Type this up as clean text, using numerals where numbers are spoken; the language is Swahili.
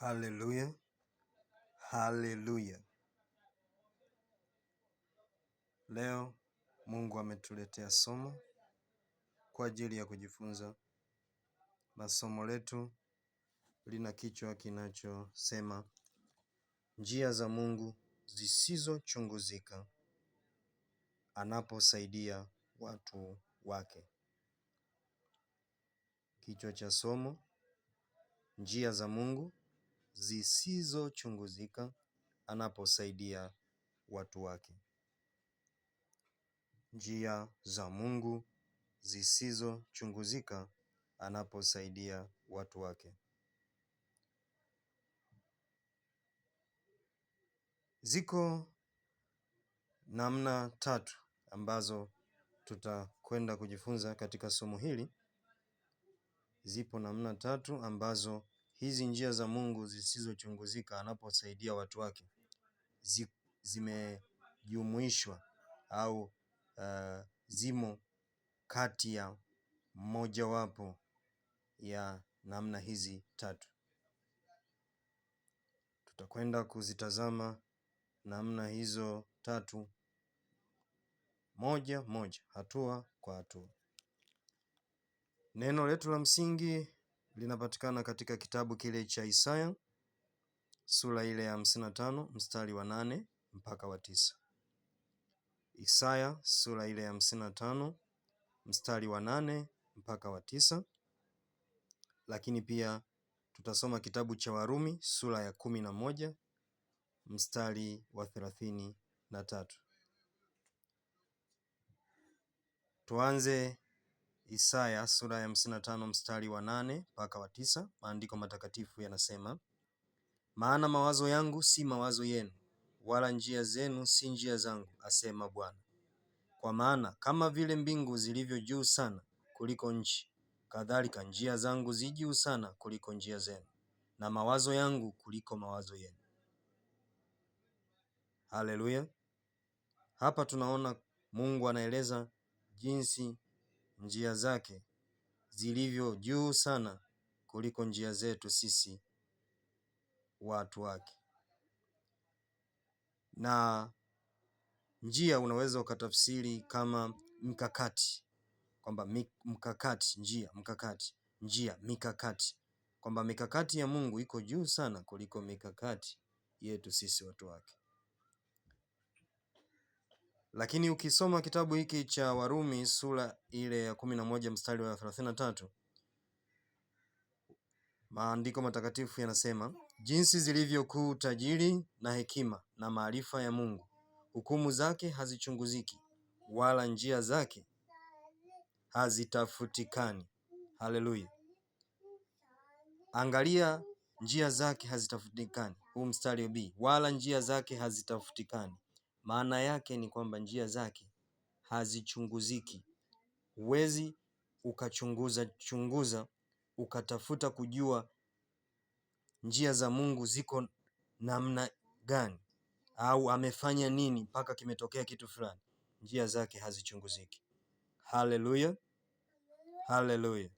Haleluya, haleluya. Leo Mungu ametuletea somo kwa ajili ya kujifunza, na somo letu lina kichwa kinachosema njia za Mungu zisizochunguzika anaposaidia watu wake. Kichwa cha somo: njia za Mungu zisizochunguzika anaposaidia watu wake. Njia za Mungu zisizochunguzika anaposaidia watu wake. Ziko namna tatu ambazo tutakwenda kujifunza katika somo hili. Zipo namna tatu ambazo hizi njia za Mungu zisizochunguzika anaposaidia watu wake zimejumuishwa au zimo kati ya mojawapo ya namna hizi tatu. Tutakwenda kuzitazama namna hizo tatu moja moja, hatua kwa hatua. Neno letu la msingi linapatikana katika kitabu kile cha Isaya, sura ile ya 55 mstari wa 8 mpaka wa 9. Isaya sura ile ya 55 mstari wa 8 mpaka wa 9. Lakini pia tutasoma kitabu cha Warumi sura ya 11 mstari wa 33. Tuanze Isaya sura ya 55 mstari wa 8 mpaka wa 9. Maandiko matakatifu yanasema, maana mawazo yangu si mawazo yenu, wala njia zenu si njia zangu, asema Bwana. Kwa maana kama vile mbingu zilivyo juu sana kuliko nchi, kadhalika njia zangu zi juu sana kuliko njia zenu, na mawazo yangu kuliko mawazo yenu. Haleluya. Hapa tunaona Mungu anaeleza jinsi njia zake zilivyo juu sana kuliko njia zetu sisi watu wake. Na njia unaweza ukatafsiri kama mkakati, kwamba mkakati, njia, mikakati, kwamba mikakati ya Mungu iko juu sana kuliko mikakati yetu sisi watu wake. Lakini ukisoma kitabu hiki cha Warumi sura ile ya 11 mstari wa 33, maandiko matakatifu yanasema, jinsi zilivyo kuu tajiri na hekima na maarifa ya Mungu, hukumu zake hazichunguziki, wala njia zake hazitafutikani. Haleluya. Angalia, njia zake hazitafutikani. Huu mstari B, wala njia zake hazitafutikani. Maana yake ni kwamba njia zake hazichunguziki. Huwezi ukachunguza ukatafuta kujua njia za Mungu ziko namna gani, au amefanya nini mpaka kimetokea kitu fulani. Njia zake hazichunguziki. Haleluya, haleluya.